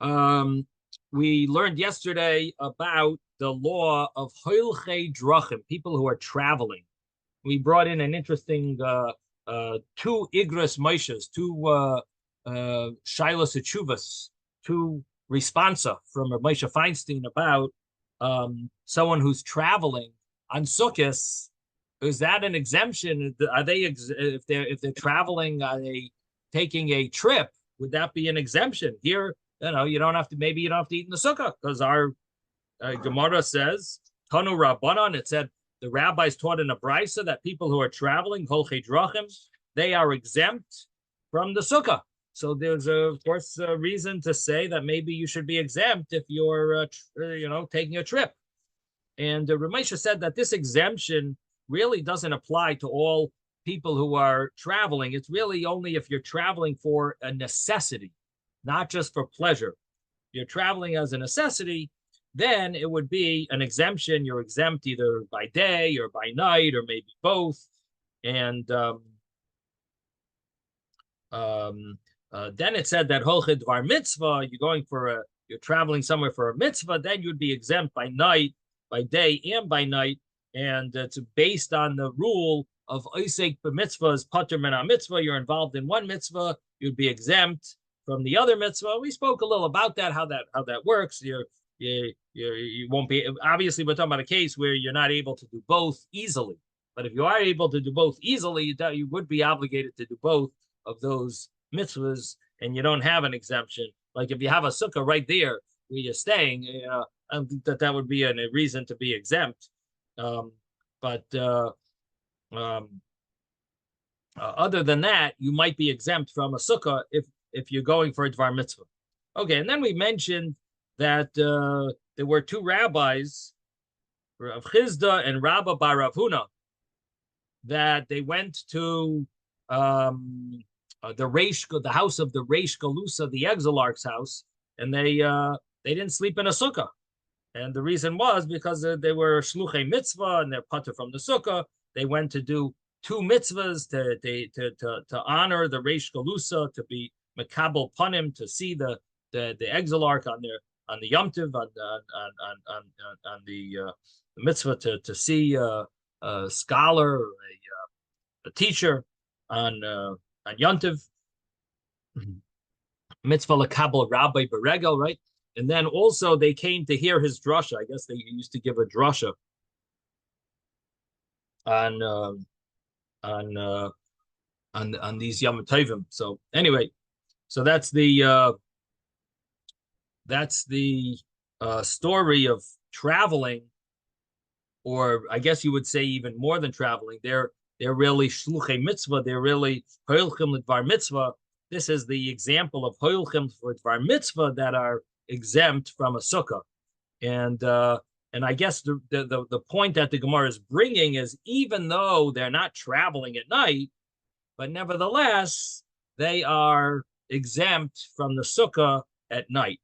Um, we learned yesterday about the law of Hoilchei Drachim, people who are traveling. We brought in an interesting two Igros Moishes, two Shilas Achuvas, two responsa from Moshe Feinstein about someone who's traveling on Sukkot. Is that an exemption? Are they if they're traveling? Are they taking a trip? Would that be an exemption? Here, you don't have to. Maybe you don't have to eat in the sukkah because our Gemara says Tanu Rabbanan. It said the rabbis taught in a brisa that people who are traveling, Holchei Drachim, they are exempt from the sukkah. So there's of course a reason to say that maybe you should be exempt if you're taking a trip. And Ramesha said that this exemption really doesn't apply to all people who are traveling. It's really only if you're traveling for a necessity, not just for pleasure. If you're traveling as a necessity, then it would be an exemption. You're exempt either by day or by night or maybe both. And then it said that Holchei Dvar Mitzvah, you're traveling somewhere for a mitzvah, then you'd be exempt by night, by day, and by night. And it's based on the rule of Isaac b'mitzvah pater min mitzvah. You're involved in one mitzvah, you'd be exempt from the other mitzvah. We spoke a little about that, how that works. You won't be, obviously we're talking about a case where you're not able to do both easily. But if you are able to do both easily, you would be obligated to do both of those mitzvahs, and you don't have an exemption. Like if you have a sukkah right there where you're staying, I don't think that would be a reason to be exempt. But other than that, you might be exempt from a sukkah if you're going for a dvar mitzvah. Okay, and then we mentioned that there were two rabbis, Rav Chizda and Rabba bar Rav Huna, that they went to the house of the Reish Galusa, the exilarch's house, and they didn't sleep in a sukkah. And the reason was because they were shluchei mitzvah and they're pater from the sukkah. They went to do two mitzvahs to honor the Reish Galusa, to be makabel panim, to see the exilarch on the Yom Tov, on the mitzvah to see a scholar or a teacher on Yom Tov. Mitzvah lakabel rabbi beregel, right? And then also they came to hear his drasha. I guess they used to give a drasha on these Yom Tovim. So anyway, so that's the story of traveling, or I guess you would say even more than traveling. They're really shluchei mitzvah. They're really hoilchim l'dvar mitzvah. This is the example of hoilchim for dvar mitzvah that are exempt from a sukkah. And I guess the point that the Gemara is bringing is, even though they're not traveling at night, but nevertheless they are exempt from the sukkah at night.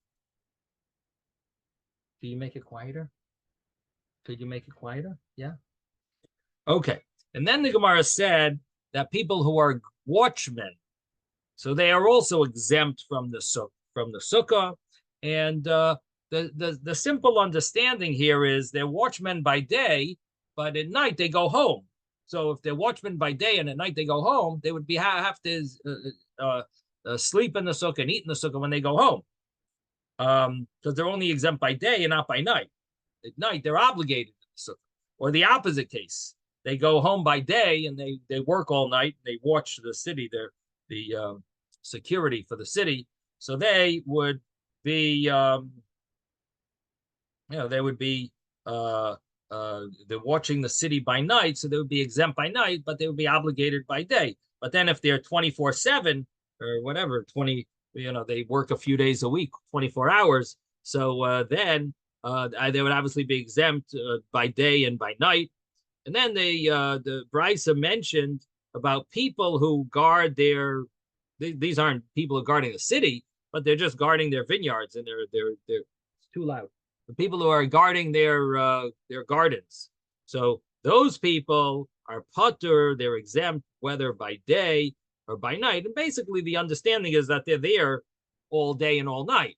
Can you make it quieter? Could you make it quieter? Yeah. Okay. And then the Gemara said that people who are watchmen, so they are also exempt from the sukkah. And the simple understanding here is they're watchmen by day, but at night they go home. So if they're watchmen by day and at night they go home, they would have to sleep in the sukkah and eat in the sukkah when they go home, because they're only exempt by day and not by night. At night they're obligated to the sukkah. Or the opposite case, they go home by day and they work all night. They watch the city, the security for the city. So they would be, they're watching the city by night, so they would be exempt by night, but they would be obligated by day. But then if they're 24/7 or whatever, they work a few days a week, 24 hours. So then they would obviously be exempt by day and by night. And then the Brisa mentioned about people who guard these aren't people who are guarding the city, but they're just guarding their vineyards, and they're it's too loud. The people who are guarding their gardens. So those people are patur, they're exempt whether by day or by night. And basically the understanding is that they're there all day and all night.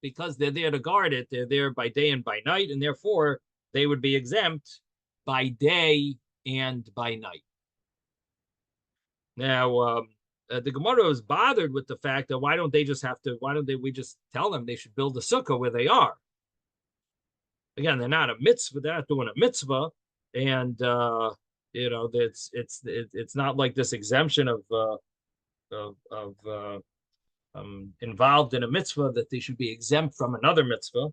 because they're there to guard it. They're there by day and by night, and therefore they would be exempt by day and by night. Now, the Gemara was bothered with the fact that why don't we just tell them they should build a sukkah where they are? Again, they're not a mitzvah, they're not doing a mitzvah, and it's not like this exemption of involved in a mitzvah that they should be exempt from another mitzvah.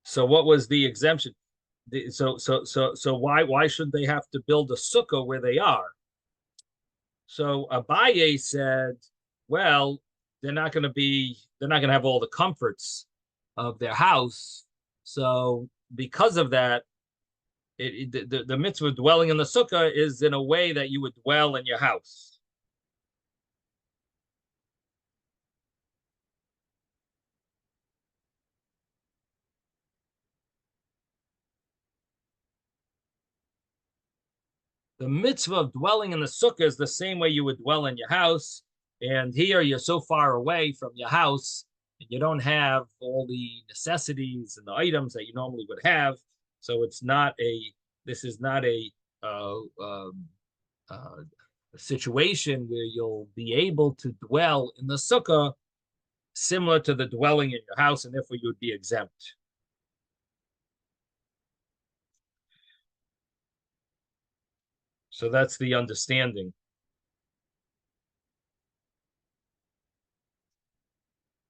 So what was the exemption? So why should they have to build a sukkah where they are? So Abaye said, well, they're not going to have all the comforts of their house. So because of that, the mitzvah of dwelling in the sukkah is in a way that you would dwell in your house. The mitzvah of dwelling in the sukkah is the same way you would dwell in your house. And here you're so far away from your house, and you don't have all the necessities and the items that you normally would have. So this is not a situation where you'll be able to dwell in the sukkah similar to the dwelling in your house, and therefore you would be exempt. So that's the understanding.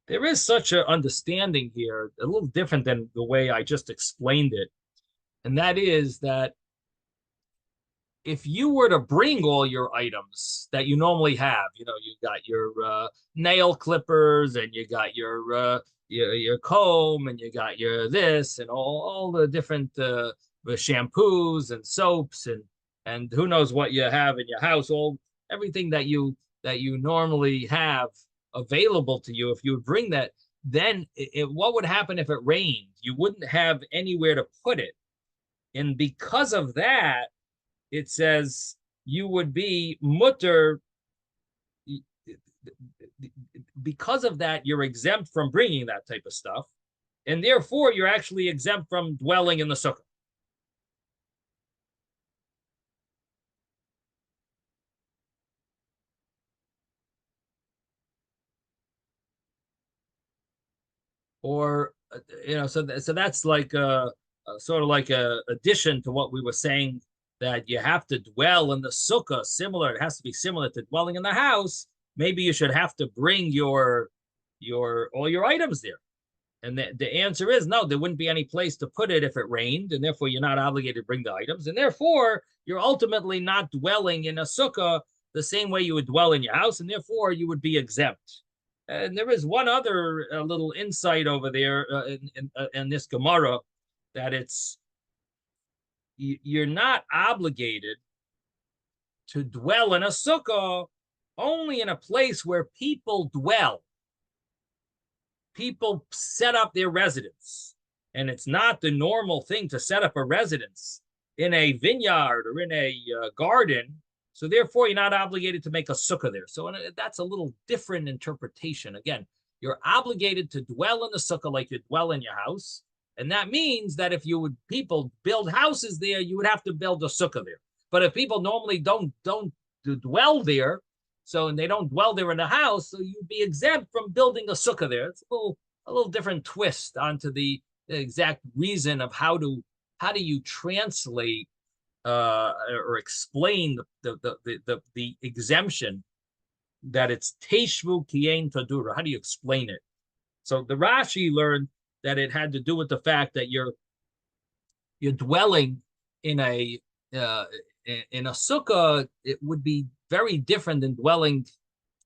There is such an understanding here, a little different than the way I just explained it. And that is that if you were to bring all your items that you normally have, you got your nail clippers, and you got your comb, and you got your this, and all the different shampoos and soaps, and who knows what you have in your house, everything that you normally have available to you. If you would bring that, then what would happen if it rained? You wouldn't have anywhere to put it. And because of that, it says you would be mutter. Because of that, you're exempt from bringing that type of stuff. And therefore, you're actually exempt from dwelling in the sukkah. Or so that's like a sort of like a addition to what we were saying, that you have to dwell in the sukkah. It has to be similar to dwelling in the house. Maybe you should have to bring all your items there. And the answer is no, there wouldn't be any place to put it if it rained, and therefore you're not obligated to bring the items, and therefore you're ultimately not dwelling in a sukkah the same way you would dwell in your house, and therefore you would be exempt. And there is one other little insight over there in this Gemara, that you're not obligated to dwell in a sukkah only in a place where people dwell. People set up their residence, and it's not the normal thing to set up a residence in a vineyard or in a garden. So therefore, you're not obligated to make a sukkah there. So that's a little different interpretation. Again, you're obligated to dwell in the sukkah like you dwell in your house. And that means that if people build houses there, you would have to build a sukkah there. But if people normally don't dwell there, and they don't dwell there in the house, so you'd be exempt from building a sukkah there. It's a little different twist onto the exact reason of how do you translate or explain the exemption, that it's Teshvu Kien Tadura. How do you explain it? So the Rashi learned that it had to do with the fact that you're dwelling in a sukkah. It would be very different than dwelling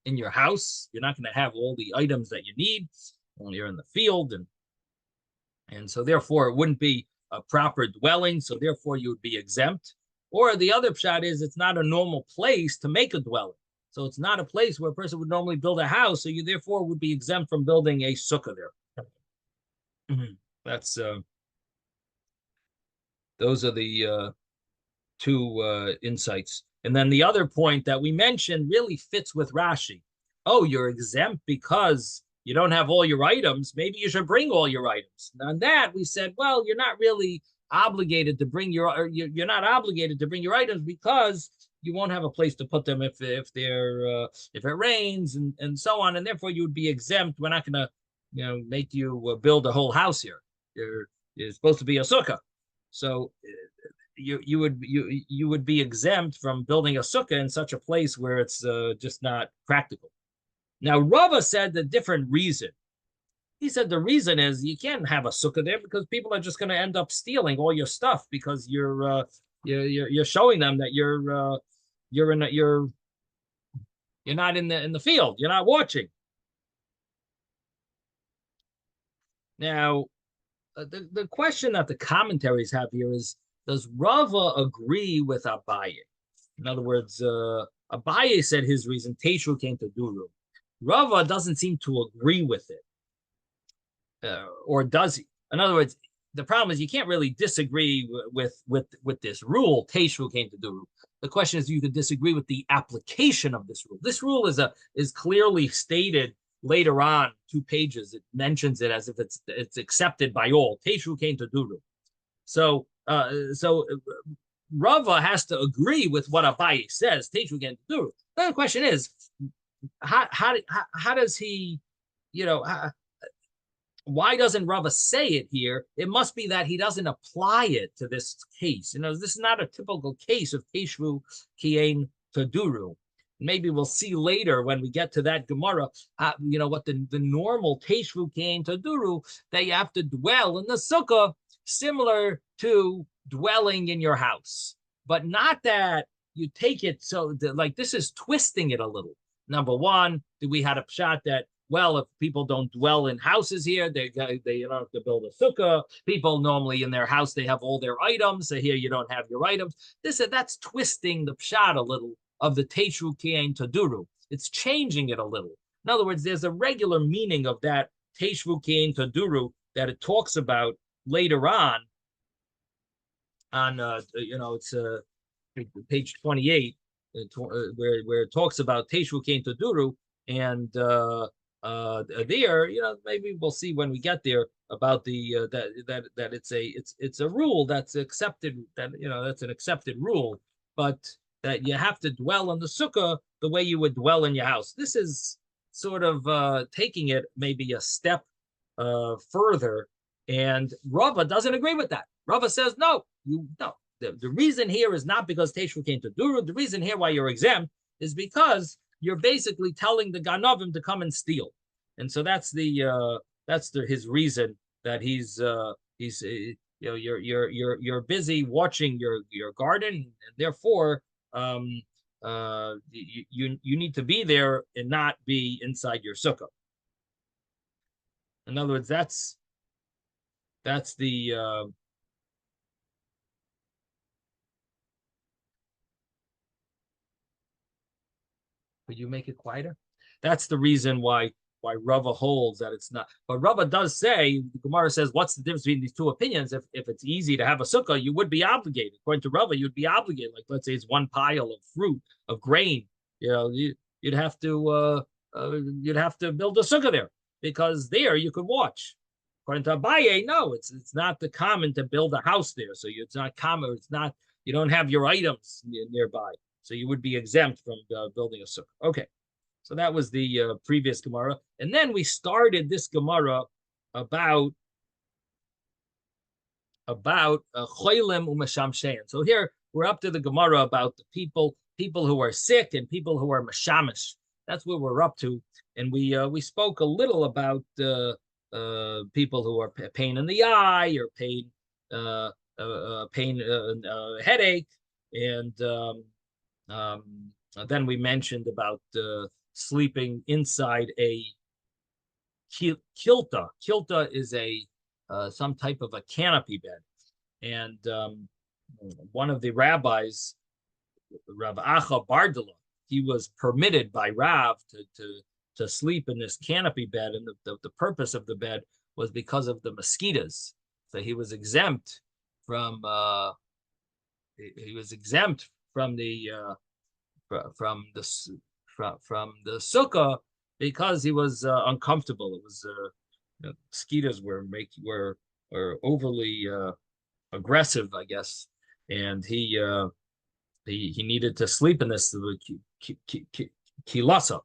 in your house. You're not going to have all the items that you need when you're in the field, and so therefore it wouldn't be a proper dwelling. So therefore you would be exempt. Or the other pshat is it's not a normal place to make a dwelling. So it's not a place where a person would normally build a house. So you therefore would be exempt from building a sukkah there. Mm-hmm. That's those are the two insights. And then the other point that we mentioned really fits with Rashi. oh, you're exempt because you don't have all your items. Maybe you should bring all your items. And on that, we said, well, you're not really obligated to bring you're not obligated to bring your items because you won't have a place to put them if it rains and so on, and therefore you would be exempt. We're not going to make you build a whole house here. You're supposed to be a sukkah, so you would be exempt from building a sukkah in such a place where it's just not practical. Now Rava said the different reason. He said the reason is you can't have a sukkah there because people are just going to end up stealing all your stuff because you're showing them that you're not in the field. You're not watching. Now, the question that the commentaries have here is, does Rava agree with Abaye? In other words, Abaye said his reason, Teshu came to Duru. Rava doesn't seem to agree with it. Or does he? In other words, the problem is you can't really disagree with this rule. Teshu came to Duru. The question is, you could disagree with the application of this rule. This rule is clearly stated later on 2 pages. It mentions it as if it's accepted by all. Teshu came to Duru. So Rava has to agree with what Abaye says. Teshu came to Duru. Then the question is, how does he, why doesn't Rava say it here? It must be that he doesn't apply it to this case. This is not a typical case of Teshu Kien Taduru. Maybe we'll see later when we get to that Gemara, what the normal Teshu Kien Taduru, that you have to dwell in the sukkah, similar to dwelling in your house. But not that you take it so, like this is twisting it a little. Number one, we had a pshat that, well, if people don't dwell in houses here, they have to build a sukkah. People normally in their house, they have all their items. So here you don't have your items. That's twisting the pshat a little of the Teshu Kien Taduru. It's changing it a little. In other words, there's a regular meaning of that Teshu Kien Taduru that it talks about later on it's page 28, where it talks about Teshu Kien Taduru, and there, maybe we'll see when we get there about the that it's a rule that's accepted, that's an accepted rule, but that you have to dwell in the sukkah the way you would dwell in your house. This is sort of taking it maybe a step further, and Rava doesn't agree with that. Rava says no. The reason here is not because Teshu came to Duru. The reason here why you're exempt is because you're basically telling the Ganovim to come and steal, and so that's his reason that you're busy watching your garden, and therefore you need to be there and not be inside your sukkah. In other words, that's the Could you make it quieter? That's the reason why Rava holds that it's not. But Rava does say, the Gemara says, what's the difference between these 2 opinions? If it's easy to have a sukkah, you would be obligated. According to Rava, you'd be obligated. Like, let's say it's one pile of fruit, of grain. You'd have to build a sukkah there, because there you could watch. According to Abaye, no, it's not the common to build a house there. So it's not common. You don't have your items nearby. So you would be exempt from building a sukkah. Okay, so that was the previous Gemara. And then we started this Gemara about cholim u'mashamshein. So here we're up to the Gemara about the people who are sick and people who are mashamish. That's what we're up to. And we spoke a little about people who are pain in the eye or headache, and then we mentioned about sleeping inside a kilta. Kilta is some type of a canopy bed, and one of the rabbis, Rav Acha Bardala, he was permitted by Rav to sleep in this canopy bed, and the purpose of the bed was because of the mosquitoes. So he was exempt from the sukkah because he was uncomfortable. It was mosquitoes were overly aggressive, I guess, and he needed to sleep in this kilasa.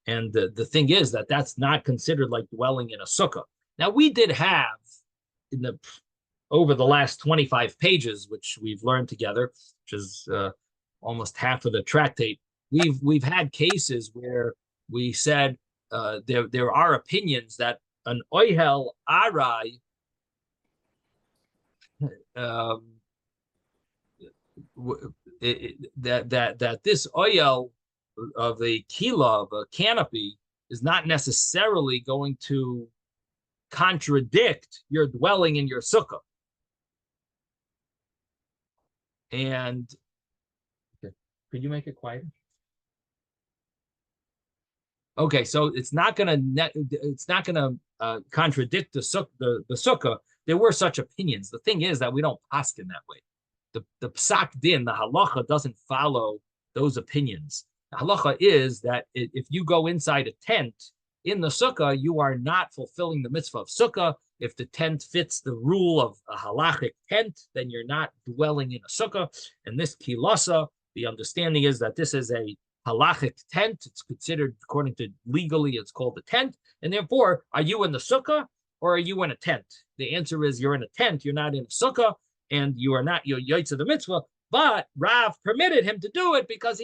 And the thing is that that's not considered like dwelling in a sukkah. Now we did have in the over the last 25 pages, which we've learned together, which is almost half of the tractate, we've had cases where we said there are opinions that an oihel arai that this oil of a kila of a canopy is not necessarily going to contradict your dwelling in your sukkah. And okay, could you make it quieter? Okay, so it's not gonna contradict the sukkah. There were such opinions. The thing is that we don't paskin that way. The psak din, the halacha, doesn't follow those opinions. The halacha is that if you go inside a tent in the sukkah, you are not fulfilling the mitzvah of sukkah. If the tent fits the rule of a halachic tent, then you're not dwelling in a sukkah. And this kilasa, the understanding is that this is a halachic tent. It's considered, according to legally, it's called a tent. And therefore, are you in the sukkah or are you in a tent? The answer is you're in a tent. You're not in a sukkah, and you are not your yaitz of the mitzvah. But Rav permitted him to do it because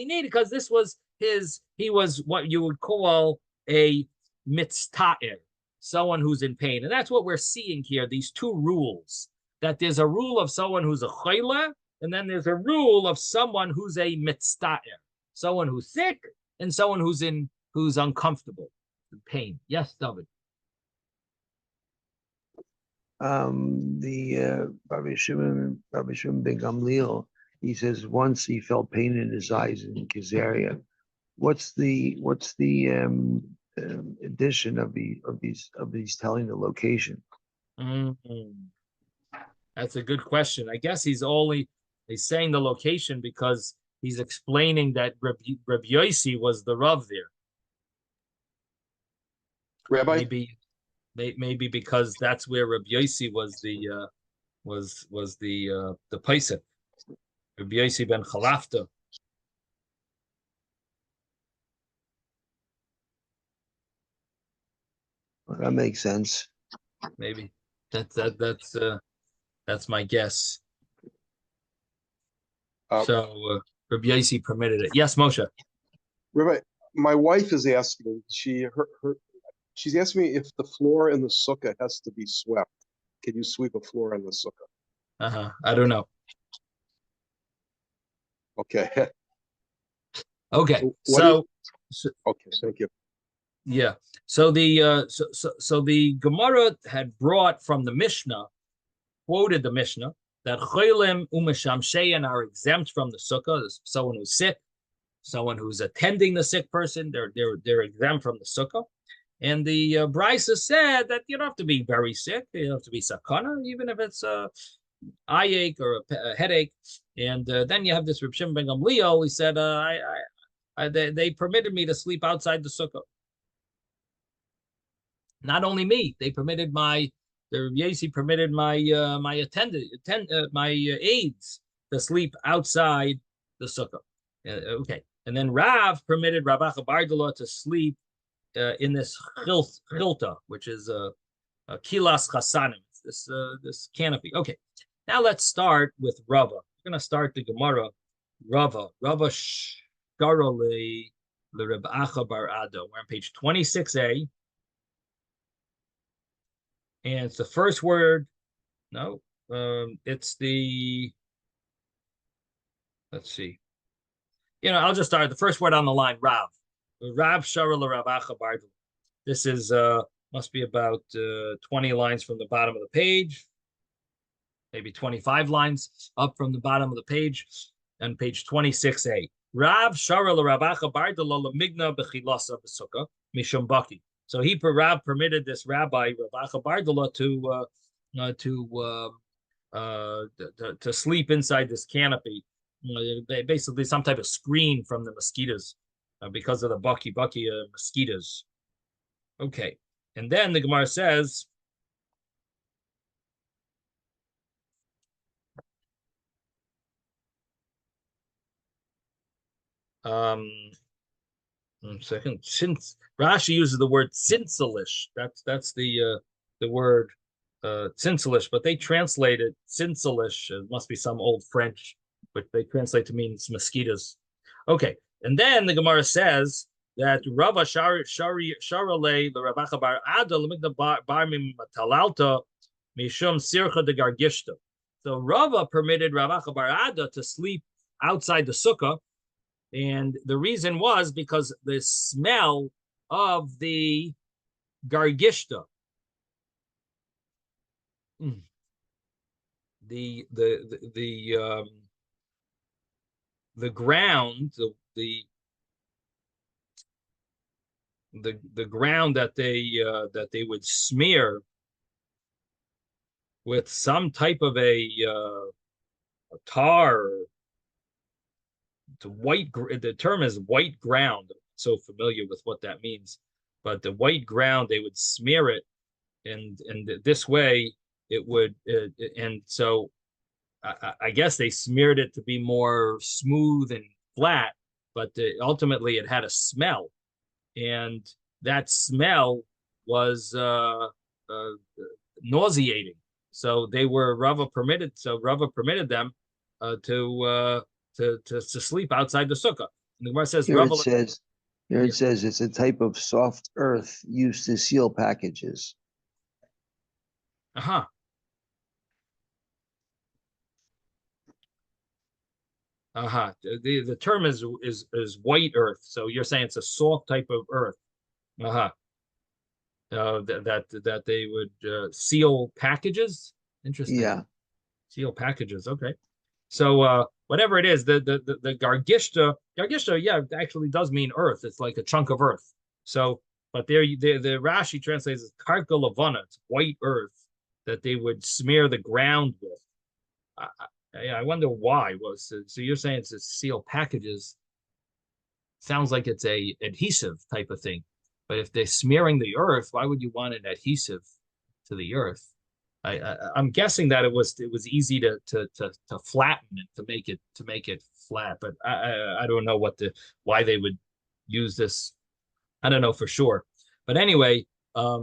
this was he was what you would call a mitzta'er, someone who's in pain. And that's what we're seeing here, these two rules, that there's a rule of someone who's a chayla, and then there's a rule of someone who's a mitzta'er, someone who's sick and someone who's uncomfortable, in pain. Yes, David. Rabbi Shimon ben Gamliel, he says once he felt pain in his eyes in Kizariah. What's the addition of these telling the location? That's a good question. I guess he's saying the location because he's explaining that Rabbi Yossi was the Rav there. Rabbi, maybe because that's where Rabbi Yossi was the paisik. Rabbi Yossi ben Chalafta. Well, that makes sense. Maybe that's my guess. So Rabbi Yossi permitted it. Yes, Moshe. Rabbi, my wife is asking. She's asking me if the floor in the sukkah has to be swept. Can you sweep a floor in the sukkah? I don't know. Okay. Okay. Okay. Thank you. Yeah. So the Gemara had brought from the Mishnah, quoted the Mishnah, that cholim u'mishamsheyan are exempt from the sukkah. There's someone who's sick, someone who's attending the sick person, they're exempt from the sukkah. And the Brisa said that you don't have to be very sick. You don't have to be sakana, even if it's a eye ache or a headache. And then you have this Reb Shimon ben Gamliel. He said, they permitted me to sleep outside the sukkah. Not only me, the Reb Yossi permitted my my aides to sleep outside the sukkah. Okay, and then Rav permitted Rav Acha Bardala to sleep in this chilta, which is a kilas chasanim, this canopy. Okay, now let's start with Rava. We're going to start the Gemara. Rava shkarole le Reb Acha Bar Ado. We're on page 26a. And it's the first word. No, it's the. Let's see. I'll just start the first word on the line. Rav Shara Rav Acha Bardala. This is must be about 20 lines from the bottom of the page, maybe 25 lines up from the bottom of the page, on page 26a. Rav Shara Rav Acha Bardala lemigna bechilasa b'sukkah mishum baki. So Rav permitted this rabbi Rav Acha Bardala to sleep inside this canopy, basically some type of screen from the mosquitoes, because of the bucky mosquitoes. Okay, and then the Gemara says, one second. Since Rashi uses the word cinselish, that's the word cinselish, but they translate it cinselish. It must be some old French, but they translate to mean mosquitoes. Okay, and then the Gemara says that Rava Sharale the Ravacha bar Ada lemigda bar talalta mishum sircha de gargishta. So Rava permitted Ravacha bar Ada to sleep outside the sukkah. And the reason was because the smell of the gargishta, the ground, the ground that they would smear with some type of a tar. The term is white ground. I'm so familiar with what that means, but the white ground, they would smear it, and this way it would, and so I guess they smeared it to be more smooth and flat, but ultimately it had a smell, and that smell was nauseating. So Rava permitted them to sleep outside the sukkah. And the Gemara says, it says it's a type of soft earth used to seal packages. The term is white earth. So you're saying it's a soft type of earth. That they would seal packages. Interesting. Yeah. Seal packages. Okay. So whatever it is, the gargishta, yeah, it actually does mean earth. It's like a chunk of earth. So, but the Rashi translates as karka lavana, it's white earth that they would smear the ground with. I wonder why. So you're saying it's a seal packages. Sounds like it's a adhesive type of thing. But if they're smearing the earth, why would you want an adhesive to the earth? I'm guessing that it was easy to flatten it, to make it flat, but I don't know why they would use this. I don't know for sure, but anyway, there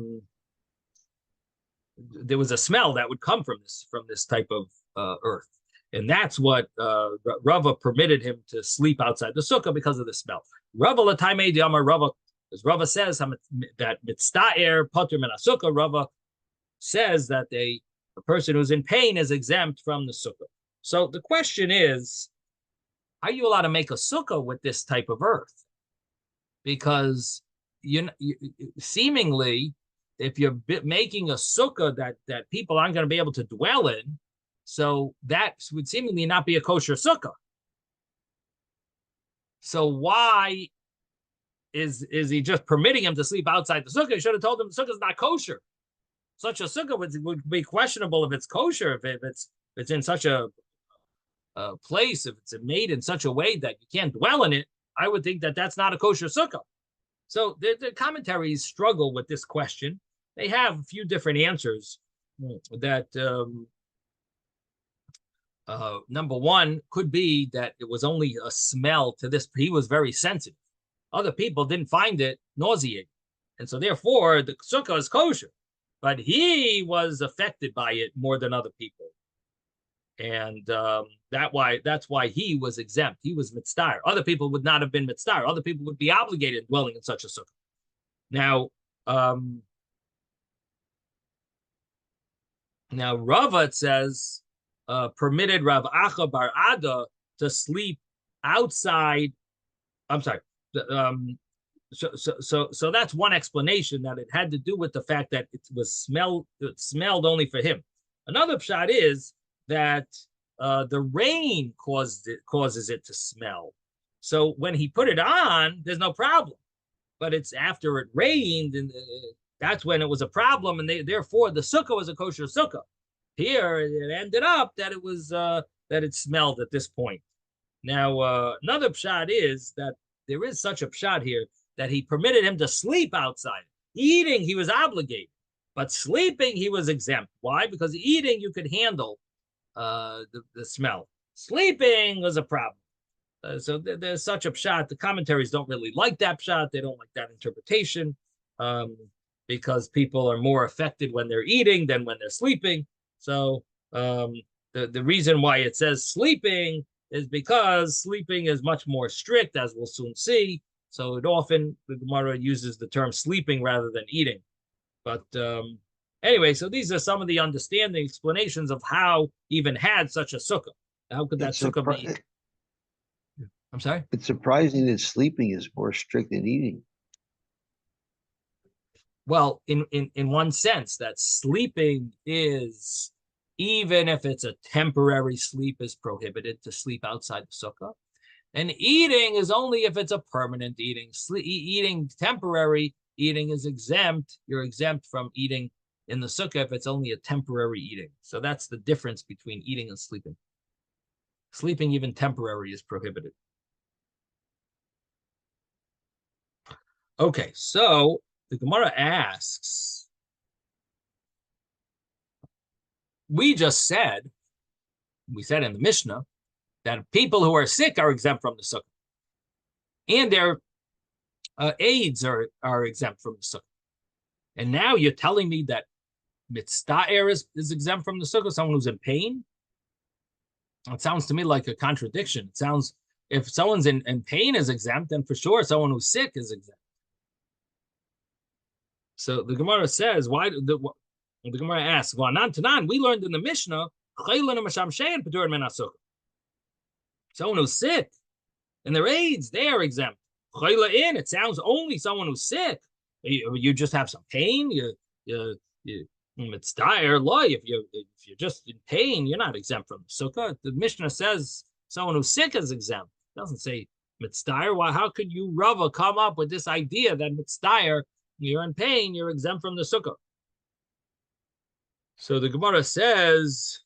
was a smell that would come from this type of earth, and that's what Rava permitted him to sleep outside the sukkah because of the smell. Rava l'taimei d'amar Rava, as Rava says that mitzta'er poter min sukkah. Rava says that a person who's in pain is exempt from the sukkah. So the question is, are you allowed to make a sukkah with this type of earth? Because you seemingly, if you're making a sukkah that people aren't going to be able to dwell in, so that would seemingly not be a kosher sukkah. So why is he just permitting him to sleep outside the sukkah? He should have told him the sukkah is not kosher. Such a sukkah would be questionable if it's kosher, if it's in such a place, if it's made in such a way that you can't dwell in it. I would think that that's not a kosher sukkah. So the commentaries struggle with this question. They have a few different answers. That number one could be that it was only a smell to this. He was very sensitive. Other people didn't find it nauseating, and so therefore the sukkah is kosher. But he was affected by it more than other people, and that's why he was exempt. He was mitzvah. Other people would not have been mitzvah. Other people would be obligated dwelling in such a sukkah. Now Rava, it says, permitted Rav Acha bar Ada to sleep outside. I'm sorry. So that's one explanation, that it had to do with the fact that it smelled only for him. Another pshat is that the rain causes it to smell. So when he put it on, there's no problem. But it's after it rained, and that's when it was a problem, and therefore the sukkah was a kosher sukkah. Here it ended up that it was that it smelled at this point. Now another pshat is that there is such a pshat here that he permitted him to sleep outside. Eating, he was obligated, but sleeping, he was exempt. Why? Because eating, you could handle the smell. Sleeping was a problem. So there's such a pshat. The commentaries don't really like that pshat. They don't like that interpretation because people are more affected when they're eating than when they're sleeping. So the reason why it says sleeping is because sleeping is much more strict, as we'll soon see. So it often, the Gemara uses the term sleeping rather than eating. But anyway, so these are some of the understanding explanations of how even had such a sukkah. How could that sukkah be? I'm sorry? It's surprising that sleeping is more strict than eating. Well, in one sense, that sleeping is, even if it's a temporary sleep, is prohibited to sleep outside the sukkah. And eating is only if it's a permanent eating. Eating temporary, eating is exempt. You're exempt from eating in the sukkah if it's only a temporary eating. So that's the difference between eating and sleeping. Sleeping, even temporary, is prohibited. Okay, so the Gemara asks, we said in the Mishnah that people who are sick are exempt from the sukkah, and their aides are exempt from the sukkah. And now you're telling me that mitztaer is exempt from the sukkah, someone who's in pain? It sounds to me like a contradiction. It sounds, if someone's in pain is exempt, then for sure someone who's sick is exempt. So the Gemara says, why the Gemara asks, we learned in the Mishnah, someone who's sick and their aides, they are exempt. It sounds only someone who's sick. You just have some pain. It's dire. If you're just in pain, you're not exempt from the sukkah. The Mishnah says someone who's sick is exempt. It doesn't say mitzdayer. Why? How could you, Rava, come up with this idea that mitzdayer, you're in pain, you're exempt from the sukkah? So the Gemara says,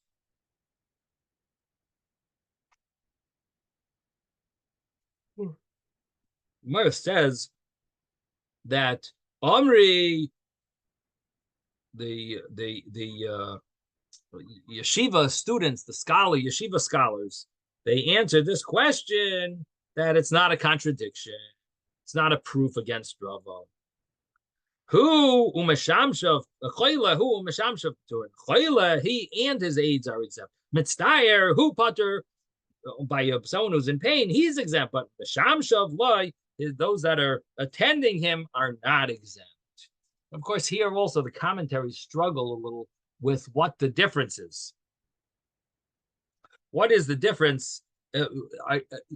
that Omri, the yeshiva students, the yeshiva scholars, they answered this question that it's not a contradiction. It's not a proof against Rava. Who umeshamshav choyle, he and his aides are exempt. Mitzdayer, who pater, by someone who's in pain, he's exempt. But meshamshav loy, those that are attending him are not exempt. Of course, here also the commentaries struggle a little with what the difference is. What is the difference?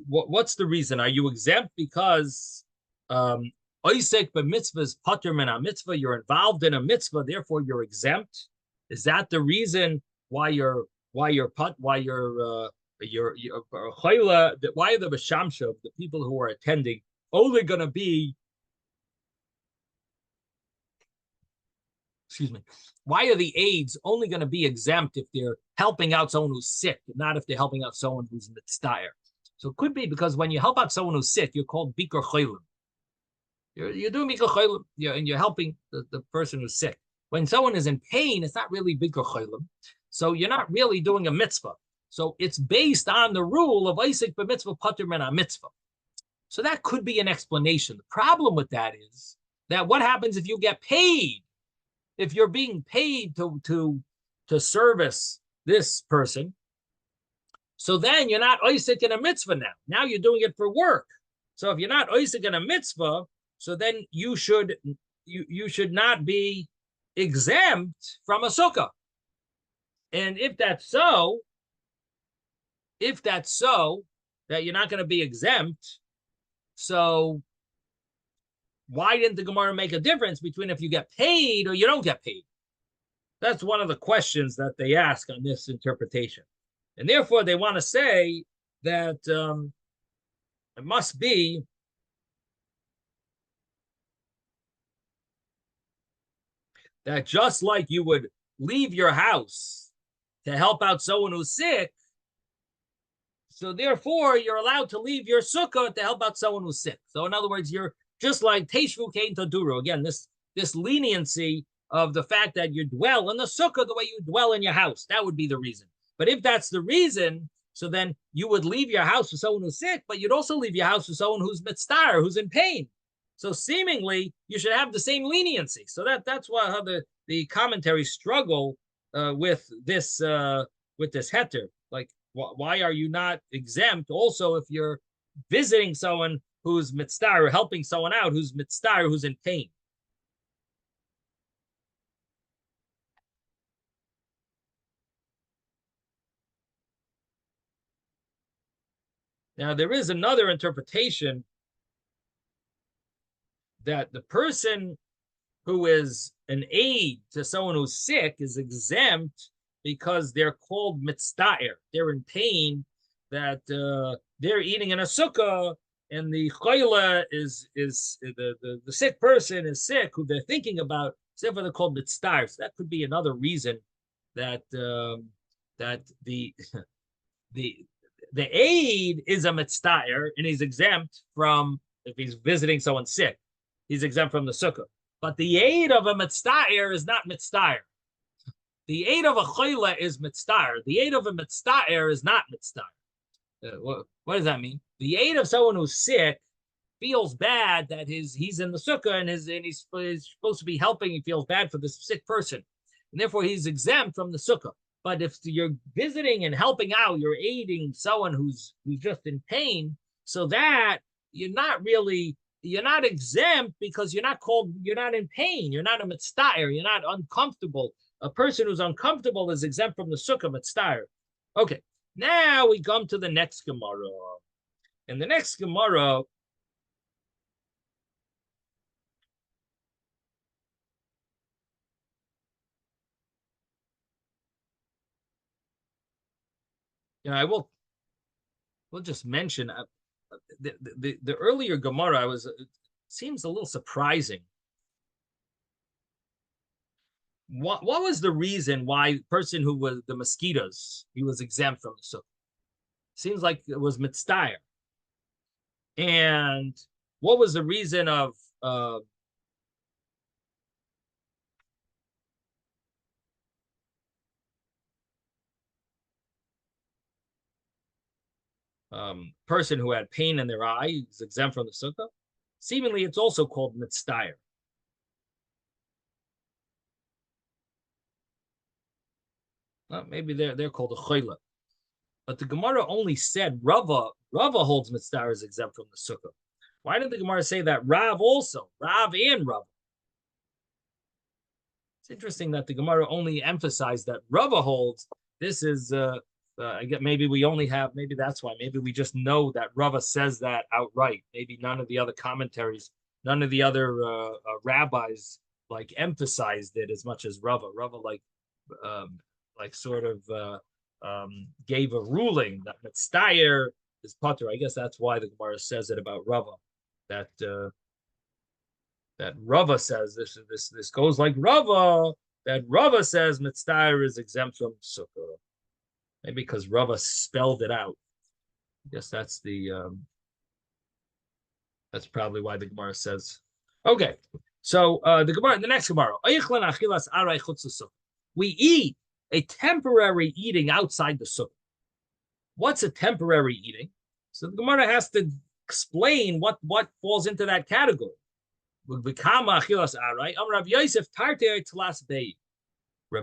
What's the reason? Are you exempt because Oisek b'mitzvah is pater min mitzvah? You're involved in a mitzvah, therefore you're exempt. Is that the reason why you're chayla? Why are the b'shamshav, the people who are attending, only going to be? Excuse me. Why are the aides only going to be exempt if they're helping out someone who's sick, not if they're helping out someone who's mitzdayer? So it could be because when you help out someone who's sick, you're called bikar chaylim. You're doing bikar chaylim, and you're helping the person who's sick. When someone is in pain, it's not really bikar chaylim. So you're not really doing a mitzvah. So it's based on the rule of Isaac b'mitzvah pater min mitzvah. So that could be an explanation. The problem with that is that what happens if you get paid? If you're being paid to service this person, so then you're not Isaac in a mitzvah now. Now you're doing it for work. So if you're not Isaac in a mitzvah, so then you should not be exempt from a sukkah. And if that's so, that you're not going to be exempt, so why didn't the Gemara make a difference between if you get paid or you don't get paid? That's one of the questions that they ask on this interpretation. And therefore, they want to say that it must be that just like you would leave your house to help out someone who's sick, so therefore you're allowed to leave your sukkah to help out someone who's sick. So in other words, you're just like Teshvu Kein Taduru. Again, this this leniency of the fact that you dwell in the sukkah the way you dwell in your house. That would be the reason. But if that's the reason, so then you would leave your house for someone who's sick, but you'd also leave your house for someone who's mitzvah, who's in pain. So seemingly you should have the same leniency. So that's why how the commentaries struggle with this heter. Like, why are you not exempt also if you're visiting someone who's mitzvah or helping someone out who's mitzvah, who's in pain? Now, there is another interpretation that the person who is an aid to someone who's sick is exempt because they're called mitzta'er. They're in pain, that they're eating in a sukkah, and the choyle is the sick person is sick, who they're thinking about, therefore they're called mitzta'er. So that could be another reason that that the aid is a mitzta'er, and he's exempt from, if he's visiting someone sick, he's exempt from the sukkah. But the aid of a mitzta'er is not mitzta'er. The aid of a choyle is mitzta'er. The aid of a mitzta'er is not mitzta'er. What does that mean? The aid of someone who's sick feels bad that he's in the sukkah and he's supposed to be helping. He feels bad for this sick person, and therefore he's exempt from the sukkah. But if you're visiting and helping out, you're aiding someone who's just in pain, so that you're not exempt because you're not in pain. You're not a mitzta'er. You're not uncomfortable. A person who's uncomfortable is exempt from the sukkah mitzta'er. Okay, now we come to the next Gemara. And the next Gemara, we'll just mention the earlier Gemara seems a little surprising. What was the reason why the person who was the mosquitoes, he was exempt from the sukkah? Seems like it was mitzta'er. And what was the reason of person who had pain in their eye is exempt from the sukkah? Seemingly, it's also called mitzta'er. Maybe they're called a choyle. But the Gemara only said Rava holds mitzta'er is exempt from the sukkah. Why did the Gemara say that Rav and Rava? It's interesting that the Gemara only emphasized that Rava holds. This is I get maybe that's why. Maybe we just know that Rava says that outright. Maybe none of the other commentaries, none of the other rabbis like emphasized it as much as Rava. Rava sort of gave a ruling that mitzta'er is patur. I guess that's why the Gemara says it about Rava. That Rava says this goes like Rava. That Rava says mitzta'er is exempt from sukkah. Maybe because Rava spelled it out. I guess that's probably why the Gemara says. Okay, so the next Gemara. We eat a temporary eating outside the sukkah. What's a temporary eating? So the Gemara has to explain what falls into that category. Rav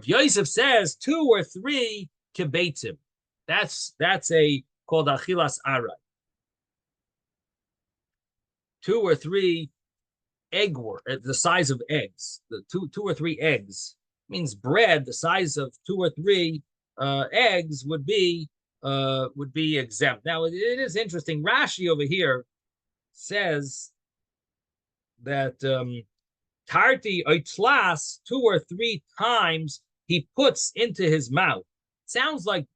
Yosef says 2 or 3 kibbetzim. That's called achilas aray. 2 or 3 egg the size of eggs. The 2 or 3 eggs means bread the size of 2 or 3 eggs would be exempt. Now it is interesting. Rashi over here says that tarti oitlas 2 or 3 times he puts into his mouth. Sounds like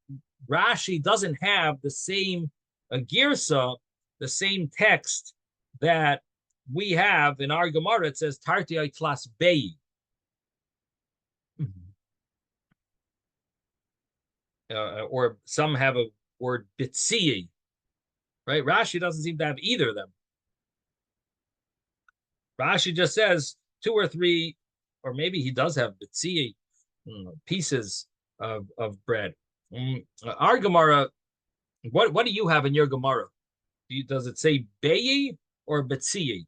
Rashi doesn't have the same girsa, the same text that we have in our Gemara. It says tarti oitlas bei. Or some have a word bitzii, right? Rashi doesn't seem to have either of them. Rashi just says two or three, or maybe he does have bitziyi, pieces of bread. Our Gemara, what do you have in your Gemara? Does it say beyi or bitziyi?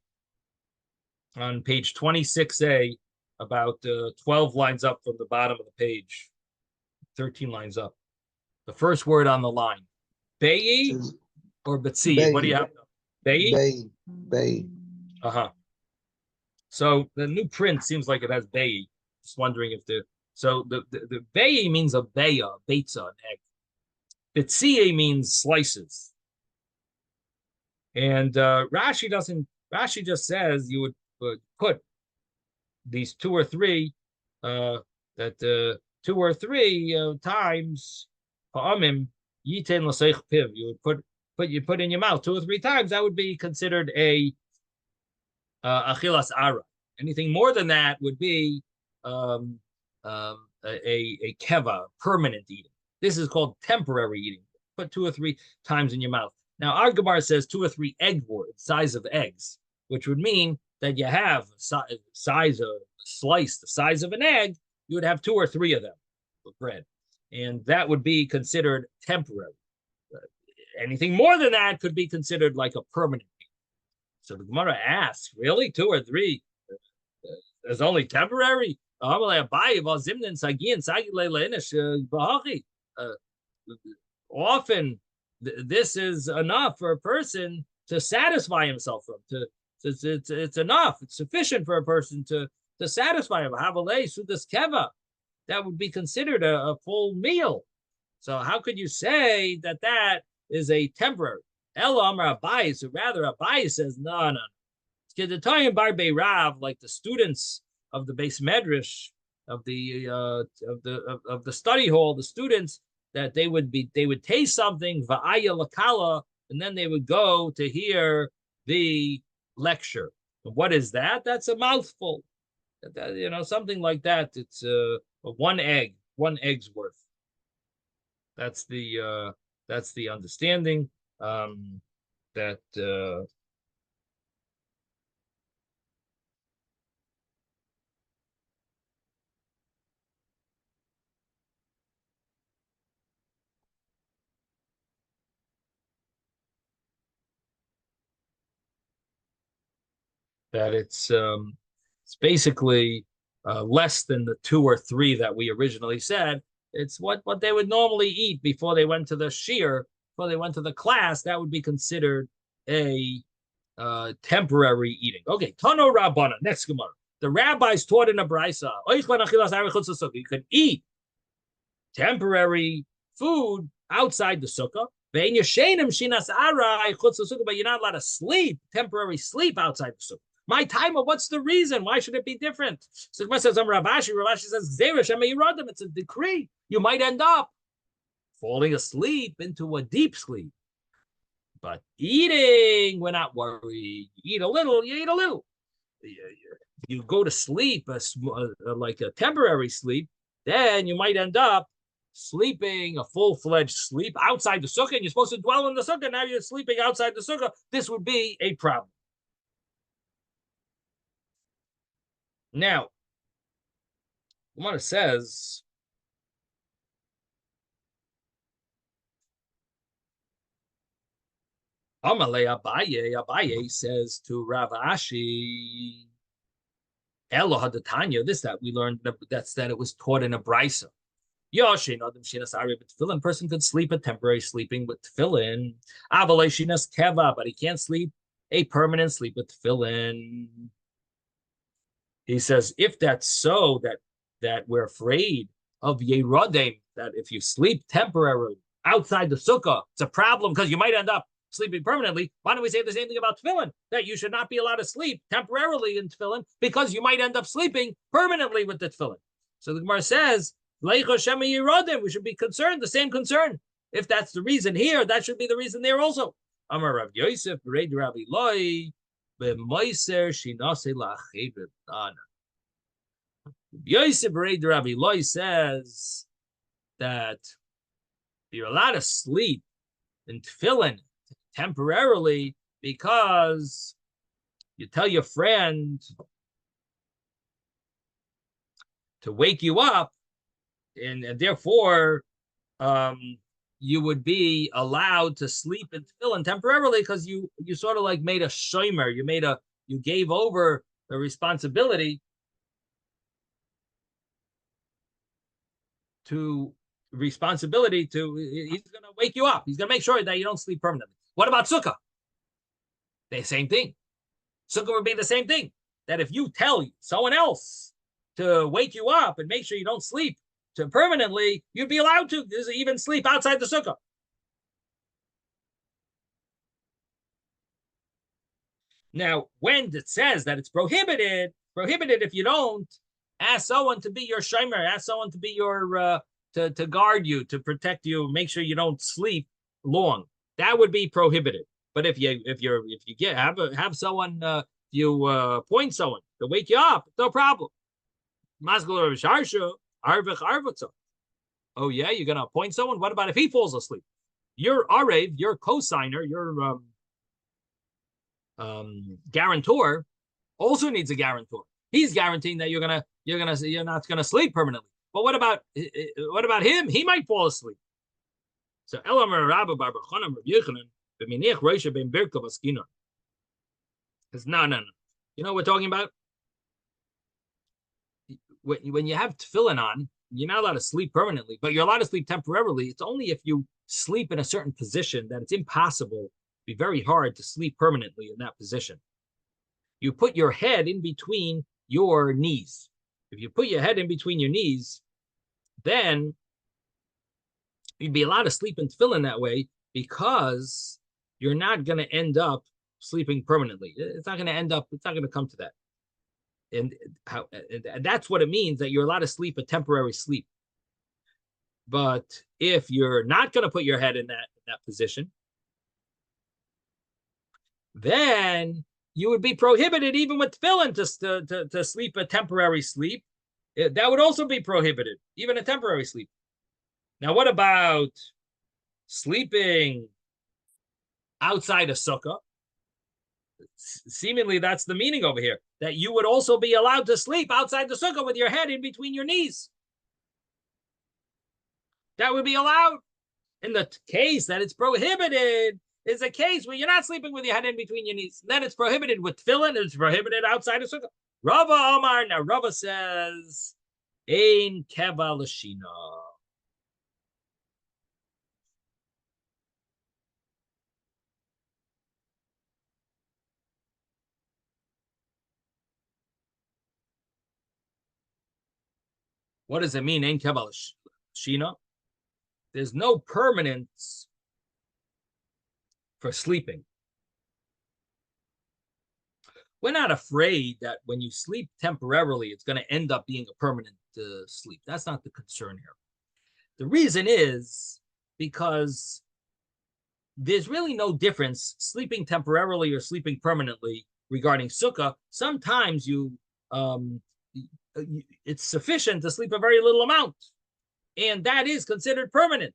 On page 26a, about 12 lines up from the bottom of the page, 13 lines up. The first word on the line, beyi or bitziyi? What do you have? Beyi? Beyi. So the new print seems like it has beyi. Just wondering if the beyi means a beya, beitza, an egg. Bitziyi means slices. And Rashi just says you would put these two or three times ha'amim yiten l'seich piv. You would put in your mouth 2 or 3 times. That would be considered a achilas ara. Anything more than that would be a keva, permanent eating. This is called temporary eating. Put 2 or 3 times in your mouth. Now, our Gemara says 2 or 3 egg words, size of eggs, which would mean that you have size of slice, the size of an egg, you would have 2 or 3 of them with bread. And that would be considered temporary. Anything more than that could be considered like a permanent thing. So the Gemara asks, really? 2 or 3 is only temporary? Often this is enough for a person to satisfy himself from. It's enough. It's sufficient for a person to satisfy him. That would be considered a full meal. So how could you say that is a temporary? Ela Amar Abai, so rather Abai says no. Kedetayim Bar Beirav, like the students of the Beis Medrash of the study hall, the students that they would taste something va'aya lakala, and then they would go to hear the lecture. And what is that? That's a mouthful. Something like that. It's one egg's worth. That's the understanding that it's basically less than the 2 or 3 that we originally said. It's what they would normally eat before they went to the shiur, before they went to the class. That would be considered a temporary eating. Okay, Tano Rabbana, next Gemara. The rabbis taught in a brisa, you can eat temporary food outside the sukkah, but you're not allowed to sleep, temporary sleep outside the sukkah. My timer, what's the reason? Why should it be different? So says Rashi says, it's a decree. You might end up falling asleep into a deep sleep. But eating, we're not worried. You eat a little, you eat a little. You go to sleep, like a temporary sleep, then you might end up sleeping a full-fledged sleep outside the sukkah, and you're supposed to dwell in the sukkah. Now you're sleeping outside the sukkah. This would be a problem. Now, Gemara says, Amalei Abaye says to Rav Ashi, Elo hadatanya, that we learned that it was taught in a brisa. Yoshin adam shinas ari b'tefillin. Person could sleep a temporary sleeping with tefillin. Avalei shinas keva, but he can't sleep a permanent sleep with tefillin. He says, if that's so, that we're afraid of yerodem, that if you sleep temporarily outside the sukkah, it's a problem because you might end up sleeping permanently. Why don't we say the same thing about tefillin? That you should not be allowed to sleep temporarily in tefillin because you might end up sleeping permanently with the tefillin. So the Gemara says, we should be concerned, the same concern. If that's the reason here, that should be the reason there also. Amar Rav Yosef, Bereid Rabbi Loi, Yosef Bereid Rabbi Loi says that you're allowed to sleep in tefillin temporarily because you tell your friend to wake you up, and therefore you would be allowed to sleep in tefillin temporarily because you sort of like made a shomer. You gave over the responsibility to he's going to wake you up. He's going to make sure that you don't sleep permanently. What about Sukkah? The same thing. Sukkah would be the same thing. That if you tell someone else to wake you up and make sure you don't sleep permanently, you'd be allowed to even sleep outside the Sukkah. Now, when it says that it's prohibited if you don't ask someone to be your shomer, ask someone to be your to guard you, to protect you, make sure you don't sleep long. That would be prohibited. But if you have someone appoint someone to wake you up, no problem. Oh yeah, you're gonna appoint someone. What about if he falls asleep? Your arev, your co-signer, your guarantor also needs a guarantor. He's guaranteeing that you're not gonna sleep permanently. But what about him? He might fall asleep. So Elamar Rabba Bar B'Chonim Rav Yochanan b'Miniach Roisha Ben Birka Baskinon. Because no. You know what we're talking about? When you have tefillin on, you're not allowed to sleep permanently, but you're allowed to sleep temporarily. It's only if you sleep in a certain position that it's impossible, be very hard to sleep permanently in that position. You put your head in between your knees. If you put your head in between your knees, then you'd be allowed to sleep in tefillin that way because you're not going to end up sleeping permanently. It's not going to come to that. And that's what it means that you're allowed to sleep a temporary sleep. But if you're not going to put your head in that position, then you would be prohibited even with tefillin to sleep a temporary sleep. That would also be prohibited, even a temporary sleep. Now, what about sleeping outside a sukkah? Seemingly, that's the meaning over here, that you would also be allowed to sleep outside the sukkah with your head in between your knees. That would be allowed. In the case that it's prohibited is a case where you're not sleeping with your head in between your knees. Then it's prohibited with tefillin. It's prohibited outside of sukkah. Rava Omar. Now Rava says, Ein keva l'shina. What does it mean, Ein keva l'shina? There's no permanence for sleeping. We're not afraid that when you sleep temporarily, it's going to end up being a permanent sleep. That's not the concern here. The reason is because there's really no difference sleeping temporarily or sleeping permanently regarding sukkah. Sometimes it's sufficient to sleep a very little amount, and that is considered permanent.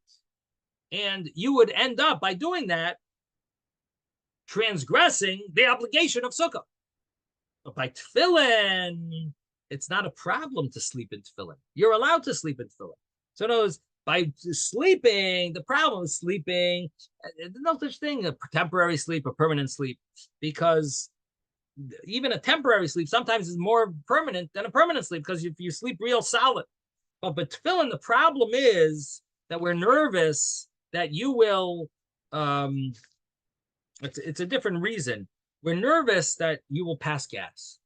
And you would end up, by doing that, transgressing the obligation of sukkah. But by tefillin, it's not a problem to sleep in tefillin. You're allowed to sleep in tefillin. So in other words, by sleeping, the problem is sleeping. There's no such thing, a temporary sleep, a permanent sleep, because even a temporary sleep sometimes is more permanent than a permanent sleep, because if you sleep real solid. But tefillin, the problem is that we're nervous that you will, it's a different reason. We're nervous that you will pass gas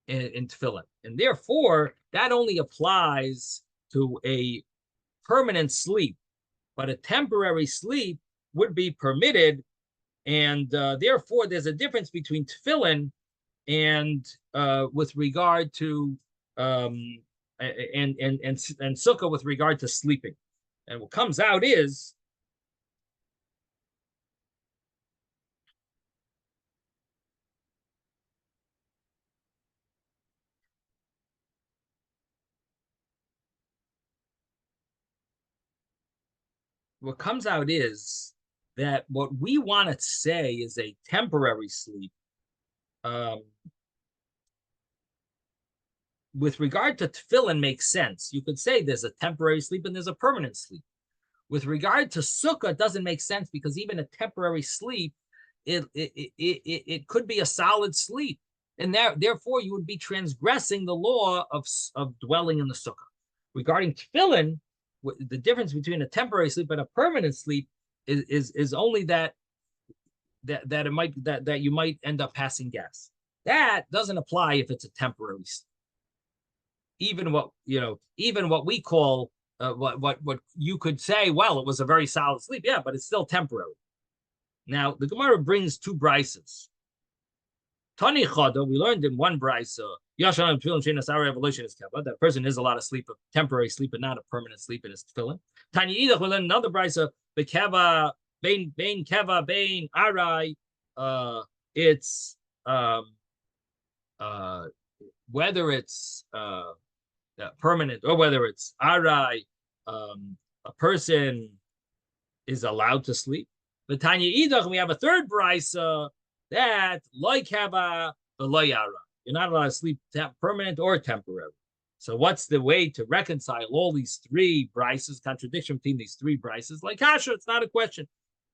in tefillin. And therefore, that only applies to a permanent sleep. But a temporary sleep would be permitted. And therefore, there's a difference between tefillin and with regard to and sukkah with regard to sleeping. And what comes out is that what we want to say is a temporary sleep with regard to tefillin makes sense. You could say there's a temporary sleep and there's a permanent sleep. With regard to sukkah, it doesn't make sense because even a temporary sleep, it could be a solid sleep. And therefore, you would be transgressing the law of dwelling in the sukkah. Regarding tefillin, the difference between a temporary sleep and a permanent sleep is only that you might end up passing gas. That doesn't apply if it's a temporary sleep. Even what we call what you could say, well, it was a very solid sleep, yeah, but it's still temporary. Now the Gemara brings two brises. Tani Chada, we learned in one brisa, that person is allowed to sleep, a temporary sleep, but not a permanent sleep in his tefillin. Tani Idach, we learned another brisa, the keva bein keva bein arai. It's whether it's permanent or whether it's arai, a person is allowed to sleep. The Tanya Idach, we have a third brisa that like hava the loyara. You're not allowed to sleep permanent or temporary. So what's the way to reconcile all these three brises, contradiction between these three brises? Like Kasha, it's not a question.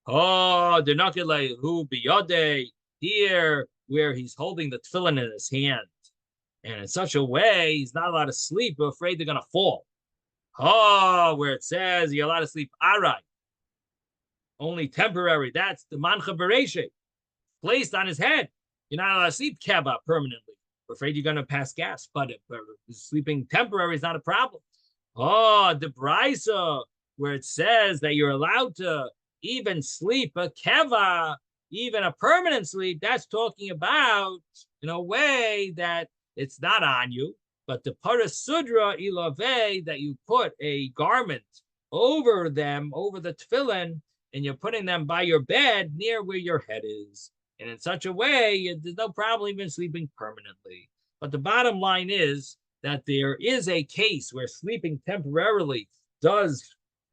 Oh, they're not gonna like who biyode here, where he's holding the tefillin in his hand, and in such a way he's not allowed to sleep, but afraid they're gonna fall. Oh, where it says you're allowed to sleep arai, only temporary. That's the mancha bereshe, placed on his head. You're not allowed to sleep keba permanently. We're afraid you're gonna pass gas, but sleeping temporary is not a problem. Oh, the brisa where it says that you're allowed to even sleep a keva, even a permanent sleep, that's talking about in a way that it's not on you, but the parasudra ilave, that you put a garment over them, over the tefillin, and you're putting them by your bed near where your head is. And in such a way, there's no problem even sleeping permanently. But the bottom line is that there is a case where sleeping temporarily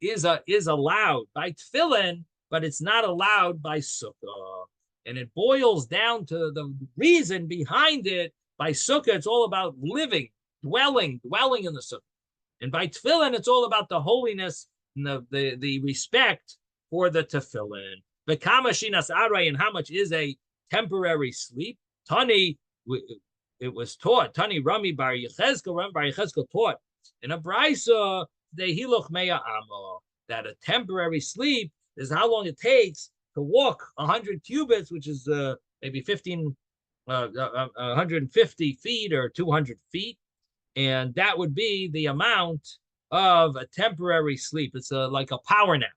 is allowed by tefillin, but it's not allowed by sukkah. And it boils down to the reason behind it. By sukkah, it's all about living, dwelling in the sukkah. And by tefillin, it's all about the holiness and the respect for the tefillin. The kamashinas aray, and how much is a temporary sleep? Tani, it was taught. Tani Rami bar Yechezkel taught in a brisa the hiluch mea amo, that a temporary sleep is how long it takes to walk 100 cubits, which is maybe 150 feet or 200 feet, and that would be the amount of a temporary sleep. It's like a power nap.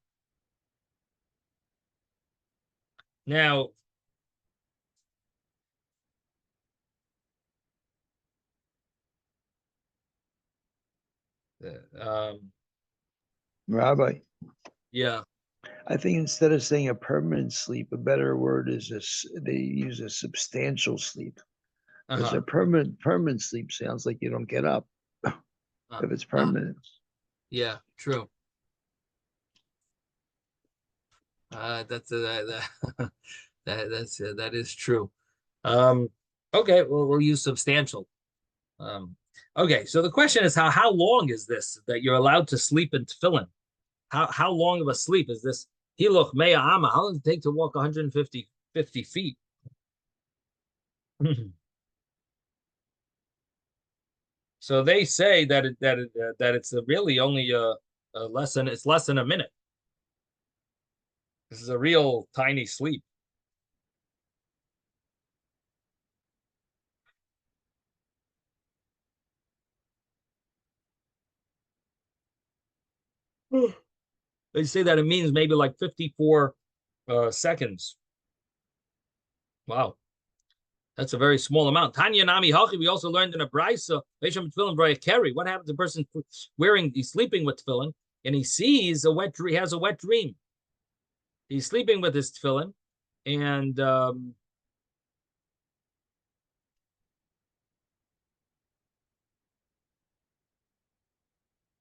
Now, Rabbi, yeah, I think instead of saying a permanent sleep, a better word is they use a substantial sleep. Because a permanent sleep sounds like you don't get up if it's permanent. Yeah, true. That is true. Okay, well, we'll use substantial. Okay, so the question is how long is this that you're allowed to sleep in tefillin? How long of a sleep is this? Hiluch mea ama. How long does it take to walk 150 feet? So they say that it's really only less than a minute. This is a real tiny sleep. They say that it means maybe like 54 seconds. Wow. That's a very small amount. Tanya Nami Hachi, we also learned in a brisa, what happens to a person he's sleeping with tefillin, and he sees he has a wet dream. He's sleeping with his tefillin, and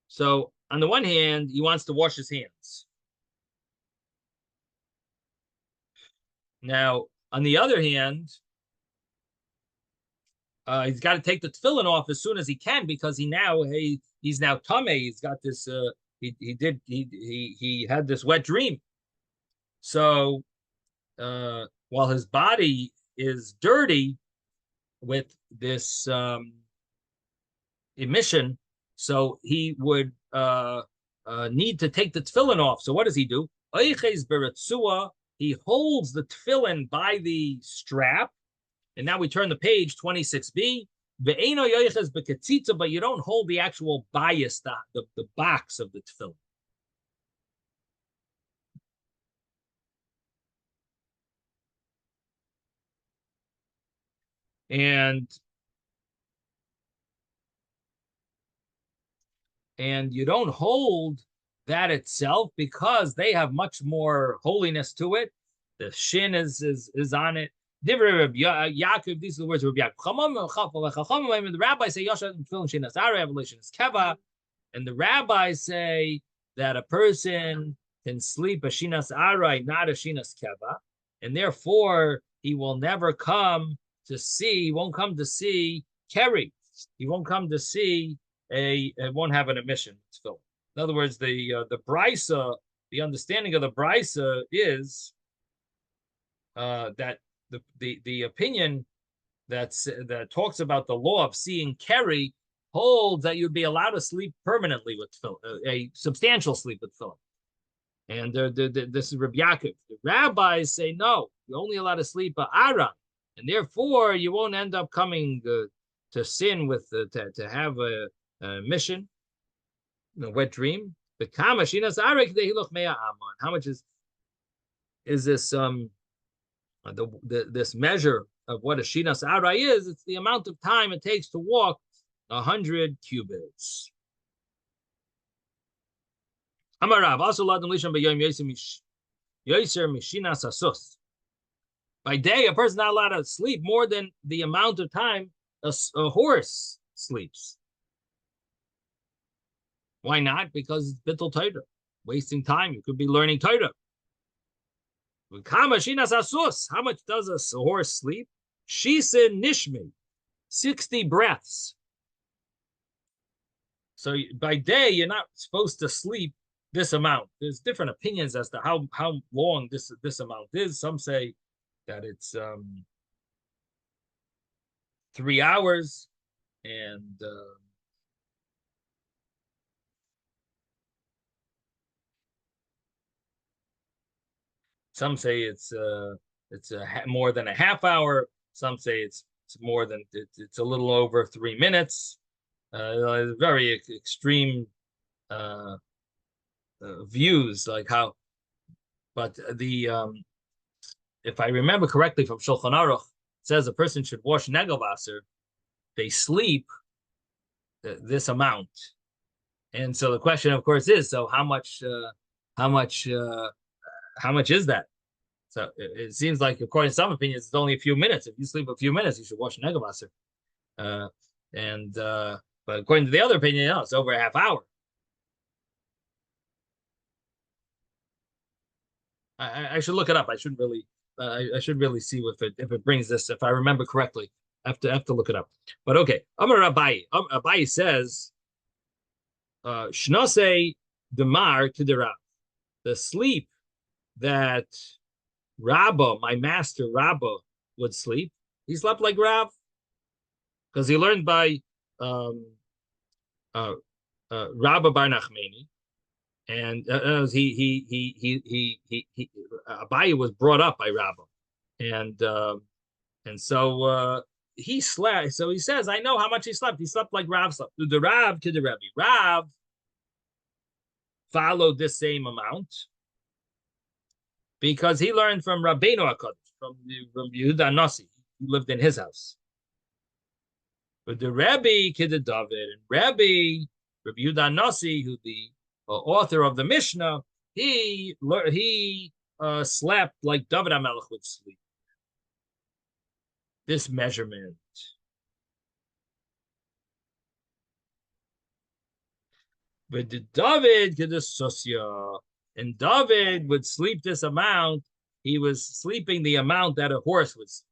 so on the one hand, he wants to wash his hands. Now, on the other hand, he's got to take the tefillin off as soon as he can because he's now tamei. He's got this. He had this wet dream. So while his body is dirty with this emission, so he would need to take the tefillin off. So what does he do? He holds the tefillin by the strap. And now we turn the page, 26b. But you don't hold the actual bias, the box of the tefillin. And you don't hold that itself because they have much more holiness to it. The shin is on it. Yaakov, these are the words of Rabbi Yaakov. The rabbis say revelation is keva, and the rabbis say that a person can sleep a shinas arai, not a shinas keva, and therefore he will never come to see. He won't come to see keri. He won't come to see won't have an emission. In other words, the brisa, the understanding of the brisa is that the opinion that talks about the law of seeing keri holds that you'd be allowed to sleep permanently with tefillin, a substantial sleep with tefillin. And this is Rabbi Yaakov. The rabbis say no, you're only allowed to sleep aran, and therefore you won't end up coming to sin with to have a mission, a wet dream. The kamashinas arek dehiluch mea amon. How much is this this measure of what a shinas arai is? It's the amount of time it takes to walk 100 cubits. Amarav also ladam lisham b'yom yoser mishinas asus. By day, a person not allowed to sleep more than the amount of time a horse sleeps. Why not? Because it's bittul Torah, wasting time. You could be learning Torah. How much does a horse sleep? Shisa nishmi, 60 breaths. So by day, you're not supposed to sleep this amount. There's different opinions as to how long this amount is. Some say that it's 3 hours, and some say it's more than a half hour. Some say it's more than it's a little over 3 minutes. Very extreme views, like how. But if I remember correctly from Shulchan Aruch, it says a person should wash negelvasser. They sleep this amount, and so the question, of course, is: so how much is that? So it seems like, according to some opinions, it's only a few minutes. If you sleep a few minutes, you should wash negelvasser. But according to the other opinion, it's over a half hour. I should look it up. I should really see if it brings this. If I remember correctly, I have to look it up. But okay, Amar Abaye. Abaye says, "Shnasei demar k'derav." The sleep that Rabba, my master Rabba, would sleep. He slept like Rav because he learned by Rabba Bar Nachmani. And Abaye was brought up by Rabba, and so he slept. So he says, I know how much he slept. He slept like Rav slept. The Rav to the Rebbe. Rav followed this same amount because he learned from Rabbeinu HaKadosh, from Yehuda Nasi. He lived in his house. But the Rebbe Kid David, and Rabbi Yehuda Nasi, who the author of the Mishnah, he slept like David HaMelech would sleep. This measurement. But the David could associate, and David would sleep this amount. He was sleeping the amount that a horse would sleep.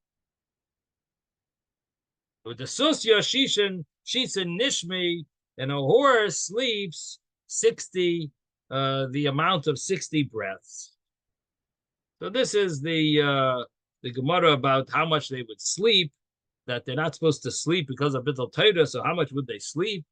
With the susya shishin nishmi, and a horse sleeps 60, the amount of 60 breaths. So this is the Gemara about how much they would sleep, that they're not supposed to sleep because of Bittul Torah, so how much would they sleep?